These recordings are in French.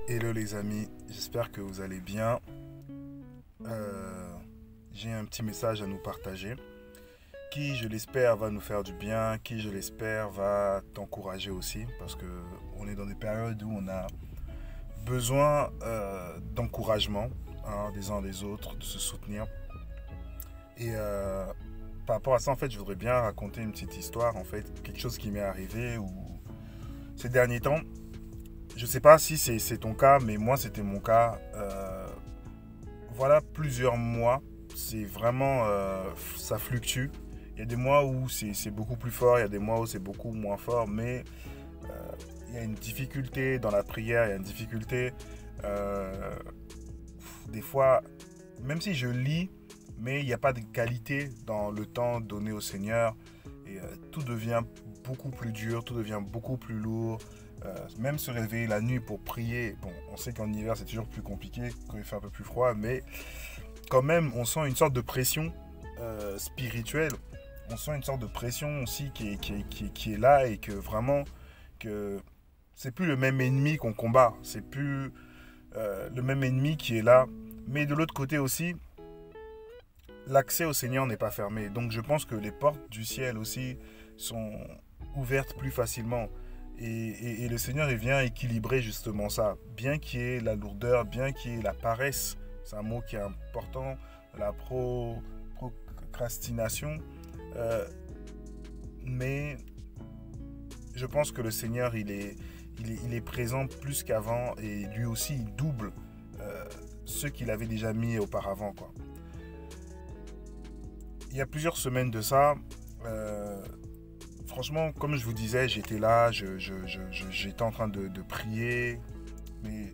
Hello les amis, j'espère que vous allez bien. J'ai un petit message à nous partager qui, je l'espère, va nous faire du bien, qui, je l'espère, va t'encourager aussi parce que on est dans des périodes où on a besoin d'encouragement, hein, des uns des autres, de se soutenir. Et par rapport à ça, en fait, je voudrais bien raconter une petite histoire, en fait, quelque chose qui m'est arrivé ou ces derniers temps. Je sais pas si c'est ton cas, mais moi c'était mon cas. Voilà plusieurs mois, c'est vraiment, ça fluctue. Il y a des mois où c'est beaucoup plus fort, il y a des mois où c'est beaucoup moins fort, mais il y a une difficulté dans la prière, il y a une difficulté, euh, des fois, même si je lis, mais il n'y a pas de qualité dans le temps donné au Seigneur, et tout devient beaucoup plus dur, tout devient beaucoup plus lourd. Même se réveiller la nuit pour prier, bon, on sait qu'en hiver c'est toujours plus compliqué quand il fait un peu plus froid, mais quand même on sent une sorte de pression spirituelle, on sent une sorte de pression aussi qui est là et que vraiment que c'est plus le même ennemi qu'on combat, c'est plus le même ennemi qui est là, mais de l'autre côté aussi l'accès au Seigneur n'est pas fermé, donc je pense que les portes du ciel aussi sont ouvertes plus facilement. Et le Seigneur, il vient équilibrer justement ça. Bien qu'il y ait la lourdeur, bien qu'il y ait la paresse, c'est un mot qui est important, la procrastination. euh, mais je pense que le Seigneur, il est présent plus qu'avant et lui aussi, il double euh, ce qu'il avait déjà mis auparavant, quoi. Il y a plusieurs semaines de ça, euh, franchement, comme je vous disais, j'étais là, j'étais en train de prier, mais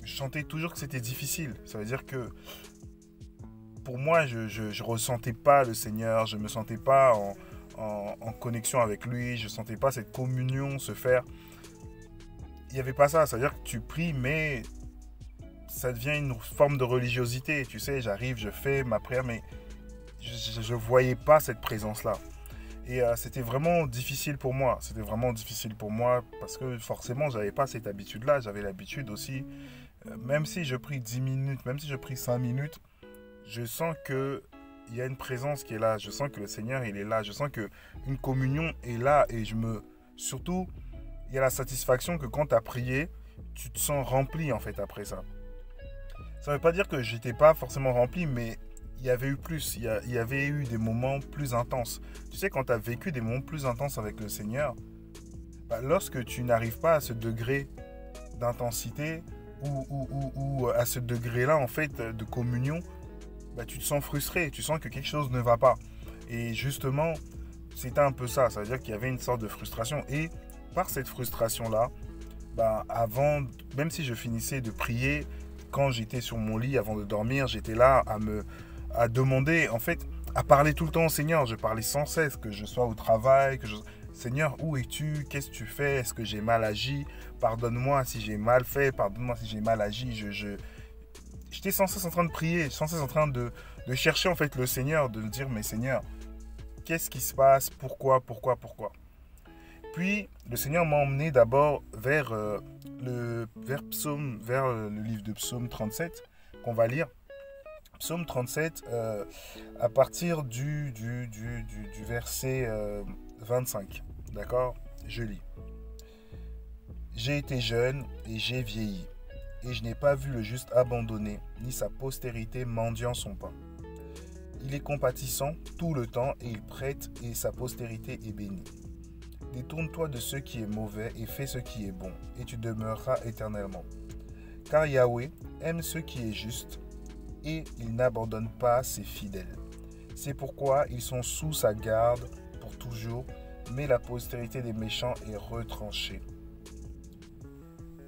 je sentais toujours que c'était difficile. Ça veut dire que pour moi, je ressentais pas le Seigneur, je me sentais pas en connexion avec lui, je sentais pas cette communion se faire. Il n'y avait pas ça, ça veut dire que tu pries, mais ça devient une forme de religiosité. Tu sais, j'arrive, je fais ma prière, mais je ne voyais pas cette présence-là. Et c'était vraiment difficile pour moi. C'était vraiment difficile pour moi parce que forcément, j'avais pas cette habitude-là. J'avais l'habitude aussi, même si je prie 10 minutes, même si je prie 5 minutes, je sens que il y a une présence qui est là. Je sens que le Seigneur, il est là. Je sens que une communion est là. Et surtout, il y a la satisfaction que quand tu as prié, tu te sens rempli en fait après ça. Ça ne veut pas dire que j'étais pas forcément rempli, mais il y avait eu plus, il y avait eu des moments plus intenses. Tu sais, quand tu as vécu des moments plus intenses avec le Seigneur, bah, lorsque tu n'arrives pas à ce degré d'intensité ou à ce degré-là, en fait, de communion, bah, tu te sens frustré, tu sens que quelque chose ne va pas. Et justement, c'était un peu ça, ça veut dire qu'il y avait une sorte de frustration. Et par cette frustration-là, bah, avant, même si je finissais de prier, quand j'étais sur mon lit avant de dormir, j'étais là à demander, en fait, à parler tout le temps au Seigneur. Je parlais sans cesse, que je sois au travail, Seigneur, où es-tu? Qu'est-ce que tu fais? Est-ce que j'ai mal agi? Pardonne-moi si j'ai mal fait, pardonne-moi si j'ai mal agi. J'étais sans cesse en train de prier, sans cesse en train de chercher en fait le Seigneur, de me dire, mais Seigneur, qu'est-ce qui se passe? Pourquoi? Puis le Seigneur m'a emmené d'abord vers le livre de Psaume 37 qu'on va lire. Psaume 37, à partir du verset 25. D'accord? Je lis. J'ai été jeune et j'ai vieilli, et je n'ai pas vu le juste abandonné, ni sa postérité mendiant son pain. Il est compatissant tout le temps, et il prête, et sa postérité est bénie. Détourne-toi de ce qui est mauvais et fais ce qui est bon, et tu demeureras éternellement. Car Yahweh aime ce qui est juste, et il n'abandonne pas ses fidèles. C'est pourquoi ils sont sous sa garde pour toujours, mais la postérité des méchants est retranchée.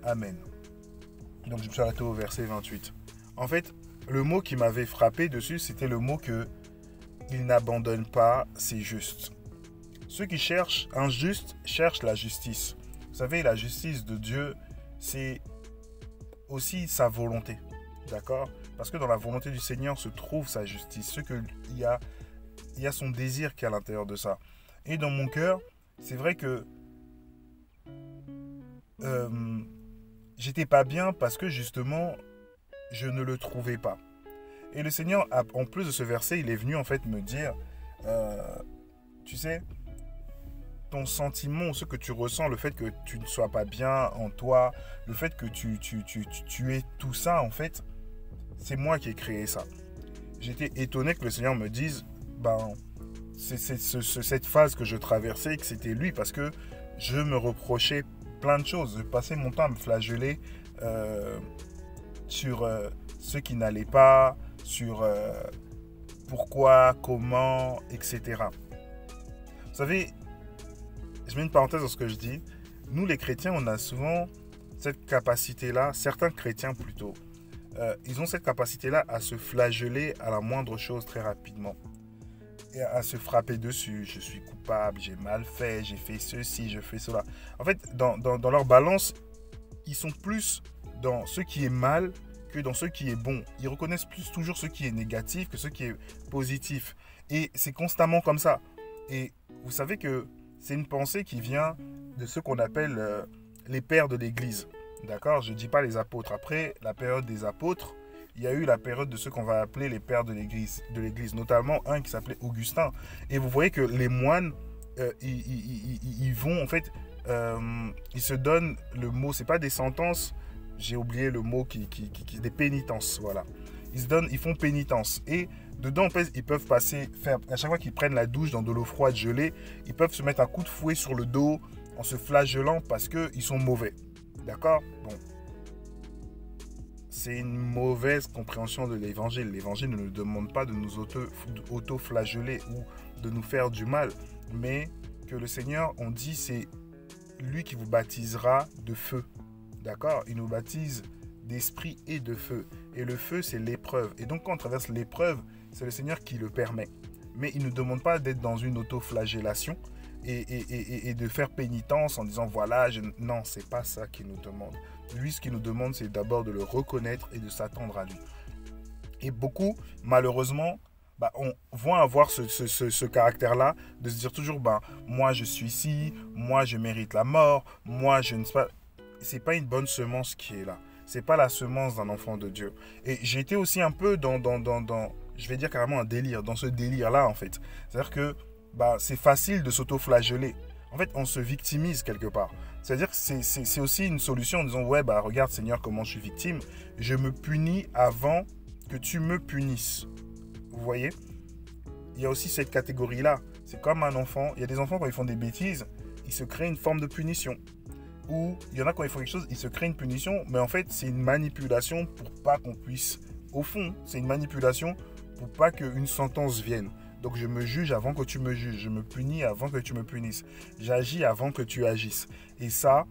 Amen. Donc je me suis arrêté au verset 28. En fait, le mot qui m'avait frappé dessus, c'était le mot que il n'abandonne pas ses justes. Ceux qui cherchent un juste cherchent la justice. Vous savez, la justice de Dieu, c'est aussi sa volonté. D'accord? Parce que dans la volonté du Seigneur se trouve sa justice. Il y a son désir qui est à l'intérieur de ça. Et dans mon cœur, c'est vrai que euh, j'étais pas bien parce que justement, je ne le trouvais pas. Et le Seigneur, en plus de ce verset, il est venu en fait me dire, euh, tu sais, ton sentiment, ce que tu ressens, le fait que tu ne sois pas bien en toi, le fait que tu aies tout ça, en fait, c'est moi qui ai créé ça. J'étais étonné que le Seigneur me dise, ben, cette phase que je traversais, que c'était lui, parce que je me reprochais plein de choses. Je passais mon temps à me flageller euh, sur ce qui n'allait pas, sur pourquoi, comment, etc. Vous savez, je mets une parenthèse dans ce que je dis. Nous, les chrétiens, on a souvent cette capacité-là, certains chrétiens plutôt, ils ont cette capacité-là à se flageller à la moindre chose très rapidement. Et à se frapper dessus. Je suis coupable, j'ai mal fait, j'ai fait ceci, je fais cela. En fait, dans leur balance, ils sont plus dans ce qui est mal que dans ce qui est bon. Ils reconnaissent plus toujours ce qui est négatif que ce qui est positif. Et c'est constamment comme ça. Et vous savez que c'est une pensée qui vient de ce qu'on appelle les pères de l'Église. D'accord? Je ne dis pas les apôtres. Après la période des apôtres, il y a eu la période de ce qu'on va appeler les pères de l'Église, notamment un qui s'appelait Augustin. Et vous voyez que les moines, ils vont en fait, ils se donnent le mot, c'est pas des sentences, j'ai oublié le mot des pénitences, voilà. Ils font pénitence. Et dedans, en fait, ils peuvent à chaque fois qu'ils prennent la douche dans de l'eau froide gelée, ils peuvent se mettre un coup de fouet sur le dos en se flagellant parce qu'ils sont mauvais. D'accord? Bon. C'est une mauvaise compréhension de l'évangile. L'évangile ne nous demande pas de nous auto-flageller ou de nous faire du mal, mais que le Seigneur, on dit, c'est lui qui vous baptisera de feu. D'accord? Il nous baptise d'esprit et de feu. Et le feu, c'est l'épreuve. Et donc, quand on traverse l'épreuve, c'est le Seigneur qui le permet. Mais il ne nous demande pas d'être dans une auto-flagellation et de faire pénitence en disant voilà, non, c'est pas ça qu'il nous demande. Lui, ce qu'il nous demande, c'est d'abord de le reconnaître et de s'attendre à lui. Et beaucoup, malheureusement, vont avoir ce caractère-là de se dire toujours moi je suis ici, moi je mérite la mort, moi je ne sais pas. C'est pas une bonne semence qui est là. C'est pas la semence d'un enfant de Dieu. Et j'ai été aussi un peu dans je vais dire carrément un délire, dans ce délire-là en fait. C'est-à-dire que c'est facile de s'auto-flageller. En fait, on se victimise quelque part. C'est-à-dire que c'est aussi une solution en disant ouais, regarde Seigneur comment je suis victime. Je me punis avant que tu me punisses. Vous voyez? Il y a aussi cette catégorie-là. C'est comme un enfant. Il y a des enfants quand ils font des bêtises, ils se créent une forme de punition. Ou il y en a quand ils font quelque chose, ils se créent une punition, mais en fait c'est une manipulation pour pas qu'on puisse... Au fond, c'est une manipulation pour pas qu'une sentence vienne. Donc je me juge avant que tu me juges, je me punis avant que tu me punisses, j'agis avant que tu agisses. Et ça,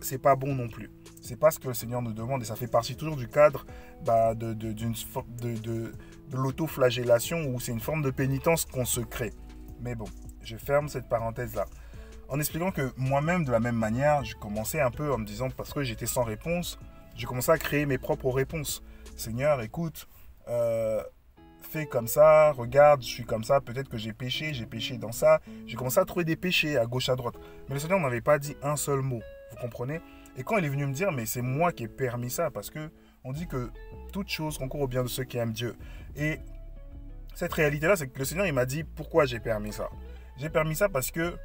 c'est pas bon non plus. C'est pas ce que le Seigneur nous demande et ça fait partie toujours du cadre de l'autoflagellation où c'est une forme de pénitence qu'on se crée. Mais bon, je ferme cette parenthèse-là. En expliquant que moi-même, de la même manière, je commençais un peu en me disant, parce que j'étais sans réponse, j'ai commencé à créer mes propres réponses. Seigneur, écoute, fais comme ça, regarde, je suis comme ça, peut-être que j'ai péché dans ça. J'ai commencé à trouver des péchés à gauche, à droite. Mais le Seigneur n'avait pas dit un seul mot, vous comprenez? Et quand il est venu me dire, mais c'est moi qui ai permis ça, parce que on dit que toute chose concourt au bien de ceux qui aiment Dieu. Et cette réalité-là, c'est que le Seigneur, il m'a dit, pourquoi j'ai permis ça? J'ai permis ça parce que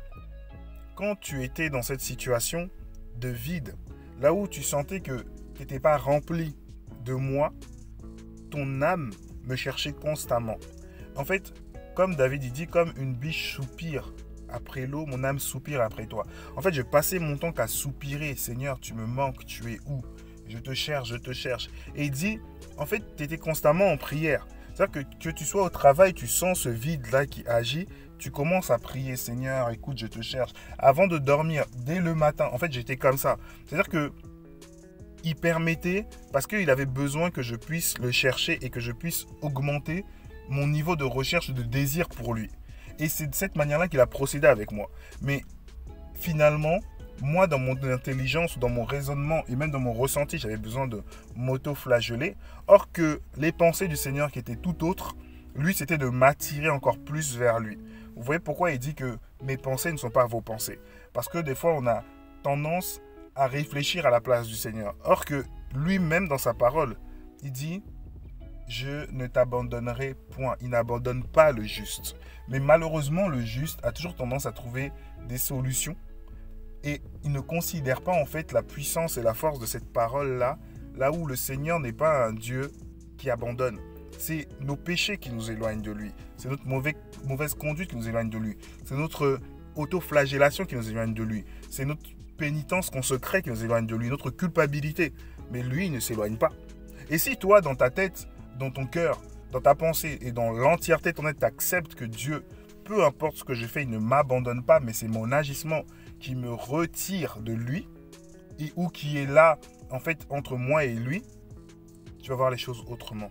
quand tu étais dans cette situation de vide, là où tu sentais que tu n'étais pas rempli de moi, ton âme me cherchait constamment. En fait, comme David il dit, comme une biche soupire après l'eau, mon âme soupire après toi. En fait, je passais mon temps qu'à soupirer. Seigneur, tu me manques, tu es où? Je te cherche, je te cherche. Et il dit, en fait, tu étais constamment en prière. C'est-à-dire que tu sois au travail, tu sens ce vide-là qui agit, tu commences à prier, Seigneur, écoute, je te cherche. Avant de dormir, dès le matin, en fait, j'étais comme ça. C'est-à-dire que il permettait, parce qu'il avait besoin que je puisse le chercher et que je puisse augmenter mon niveau de recherche, de désir pour lui. Et c'est de cette manière-là qu'il a procédé avec moi. Mais finalement, moi, dans mon intelligence, dans mon raisonnement et même dans mon ressenti, j'avais besoin de m'auto-flageller. Or que les pensées du Seigneur qui étaient tout autres, lui, c'était de m'attirer encore plus vers lui. Vous voyez pourquoi il dit que mes pensées ne sont pas vos pensées? Parce que des fois, on a tendance à réfléchir à la place du Seigneur. Or que lui-même, dans sa parole, il dit, je ne t'abandonnerai point. Il n'abandonne pas le juste. Mais malheureusement, le juste a toujours tendance à trouver des solutions et il ne considère pas en fait la puissance et la force de cette parole-là, là où le Seigneur n'est pas un Dieu qui abandonne. C'est nos péchés qui nous éloignent de lui. C'est notre mauvaise conduite qui nous éloigne de lui. C'est notre autoflagellation qui nous éloigne de lui. C'est notre pénitence qu'on se crée qui nous éloigne de lui, notre culpabilité. Mais lui, il ne s'éloigne pas. Et si toi, dans ta tête, dans ton cœur, dans ta pensée et dans l'entièreté de ton être, tu acceptes que Dieu, peu importe ce que je fais, il ne m'abandonne pas, mais c'est mon agissement qui me retire de lui, ou qui est là, en fait, entre moi et lui, tu vas voir les choses autrement.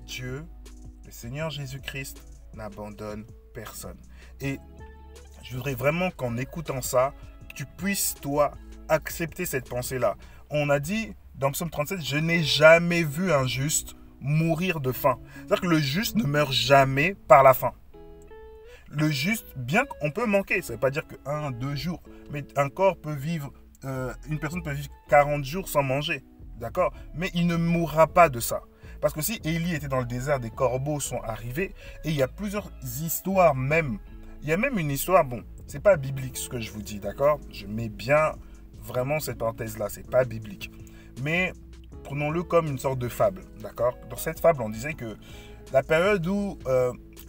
Dieu, le Seigneur Jésus-Christ, n'abandonne personne. Et je voudrais vraiment qu'en écoutant ça, tu puisses, toi, accepter cette pensée-là. On a dit dans Psaume 37, je n'ai jamais vu un juste mourir de faim. C'est-à-dire que le juste ne meurt jamais par la faim. Le juste, bien qu'on peut manquer, ça ne veut pas dire que 1, 2 jours, mais un corps peut vivre, une personne peut vivre 40 jours sans manger, d'accord? Mais il ne mourra pas de ça. Parce que si Élie était dans le désert, des corbeaux sont arrivés, et il y a plusieurs histoires même. Il y a même une histoire, bon, c'est pas biblique ce que je vous dis, d'accord? Je mets bien vraiment cette parenthèse-là, c'est pas biblique. Mais prenons-le comme une sorte de fable, d'accord? Dans cette fable, on disait que la période où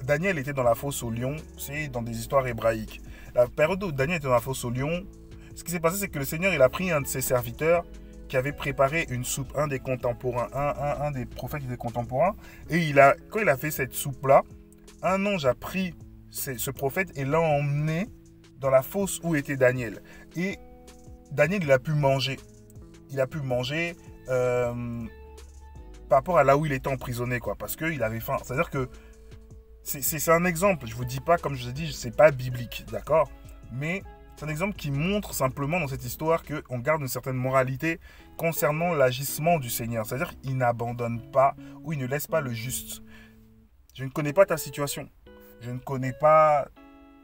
Daniel était dans la fosse au lion, c'est dans des histoires hébraïques. La période où Daniel était dans la fosse au lion, ce qui s'est passé, c'est que le Seigneur, il a pris un de ses serviteurs qui avait préparé une soupe, un des contemporains, un des prophètes qui était contemporain, et quand il a fait cette soupe-là, un ange a pris ce prophète et l'a emmené dans la fosse où était Daniel. Et Daniel, il a pu manger. Il a pu manger par rapport à là où il était emprisonné, quoi, parce qu'il avait faim. C'est-à-dire que c'est un exemple. Je ne vous dis pas, comme je vous ai dit, ce n'est pas biblique, d'accord? Mais c'est un exemple qui montre simplement dans cette histoire qu'on garde une certaine moralité concernant l'agissement du Seigneur. C'est-à-dire qu'il n'abandonne pas ou il ne laisse pas le juste. Je ne connais pas ta situation. Je ne connais pas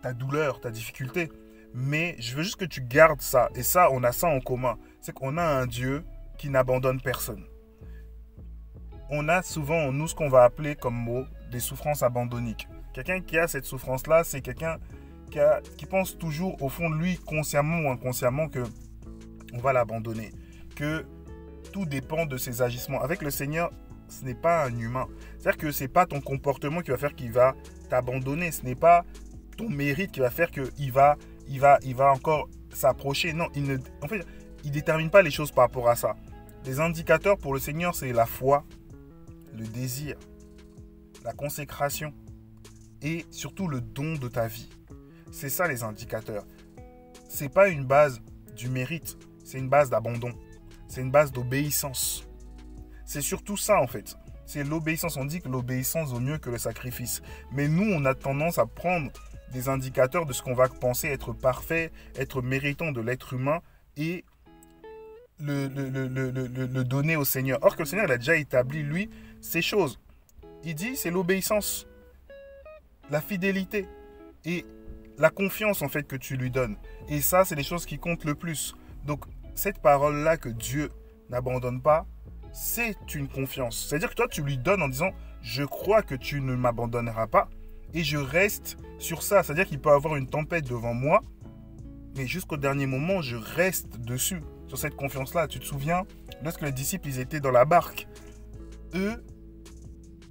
ta douleur, ta difficulté. Mais je veux juste que tu gardes ça. Et ça, on a ça en commun. C'est qu'on a un Dieu qui n'abandonne personne. On a souvent en nous ce qu'on va appeler comme mot des souffrances abandonniques. Quelqu'un qui a cette souffrance-là, c'est quelqu'un qui pense toujours au fond de lui, consciemment ou inconsciemment, que on va l'abandonner. Que tout dépend de ses agissements. Avec le Seigneur, ce n'est pas un humain. C'est-à-dire que ce n'est pas ton comportement qui va faire qu'il va t'abandonner. Ce n'est pas ton mérite qui va faire qu'il va encore s'approcher. Non, en fait, il ne détermine pas les choses par rapport à ça. Les indicateurs pour le Seigneur, c'est la foi, le désir, la consécration et surtout le don de ta vie. C'est ça les indicateurs. Ce n'est pas une base du mérite, c'est une base d'abandon. C'est une base d'obéissance. C'est surtout ça en fait. C'est l'obéissance. On dit que l'obéissance vaut mieux que le sacrifice. Mais nous, on a tendance à prendre des indicateurs de ce qu'on va penser être parfait, être méritant de l'être humain et le donner au Seigneur. Or que le Seigneur il a déjà établi, lui, ces choses. Il dit, c'est l'obéissance, la fidélité et la confiance en fait que tu lui donnes. Et ça, c'est les choses qui comptent le plus. Donc, cette parole-là que Dieu n'abandonne pas, c'est une confiance. C'est-à-dire que toi, tu lui donnes en disant, je crois que tu ne m'abandonneras pas et je reste sur ça. C'est-à-dire qu'il peut y avoir une tempête devant moi, mais jusqu'au dernier moment, je reste dessus, sur cette confiance-là. Tu te souviens, lorsque les disciples ils étaient dans la barque, eux,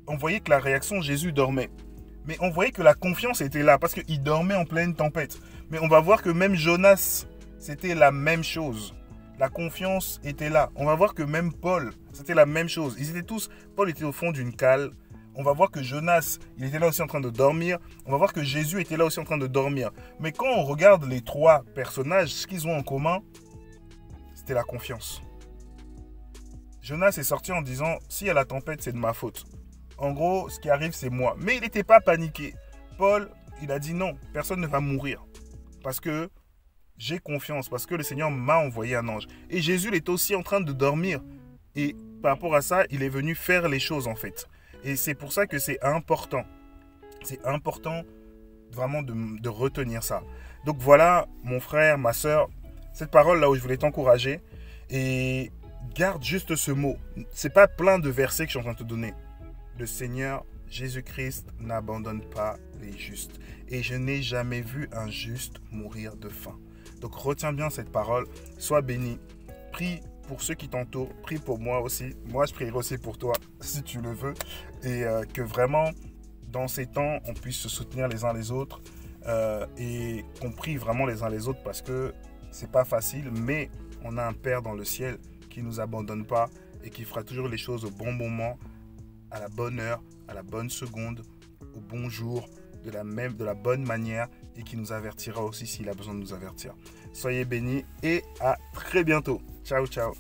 on voyait que la réaction, Jésus dormait. Mais on voyait que la confiance était là, parce qu'il dormait en pleine tempête. Mais on va voir que même Jonas, c'était la même chose. La confiance était là. On va voir que même Paul, c'était la même chose. Ils étaient tous, Paul était au fond d'une cale. On va voir que Jonas, il était là aussi en train de dormir. On va voir que Jésus était là aussi en train de dormir. Mais quand on regarde les trois personnages, ce qu'ils ont en commun, c'était la confiance. Jonas est sorti en disant, s'il y a la tempête, c'est de ma faute. En gros, ce qui arrive, c'est moi. Mais il n'était pas paniqué. Paul, il a dit non, personne ne va mourir. Parce que j'ai confiance, parce que le Seigneur m'a envoyé un ange. Et Jésus, il est aussi en train de dormir. Et par rapport à ça, il est venu faire les choses en fait. Et c'est pour ça que c'est important. C'est important vraiment de retenir ça. Donc voilà, mon frère, ma soeur, cette parole là où je voulais t'encourager. Et garde juste ce mot. C'est pas plein de versets que je suis en train de te donner. Le Seigneur Jésus-Christ n'abandonne pas les justes. Et je n'ai jamais vu un juste mourir de faim. Donc retiens bien cette parole. Sois béni. Prie pour ceux qui t'entourent. Prie pour moi aussi. Moi, je prierai aussi pour toi, si tu le veux. Et que vraiment, dans ces temps, on puisse se soutenir les uns les autres. Et qu'on prie vraiment les uns les autres parce que c'est pas facile. Mais on a un Père dans le ciel qui ne nous abandonne pas et qui fera toujours les choses au bon moment, à la bonne heure, à la bonne seconde, au bon jour, de la bonne manière et qui nous avertira aussi s'il a besoin de nous avertir. Soyez bénis et à très bientôt. Ciao, ciao.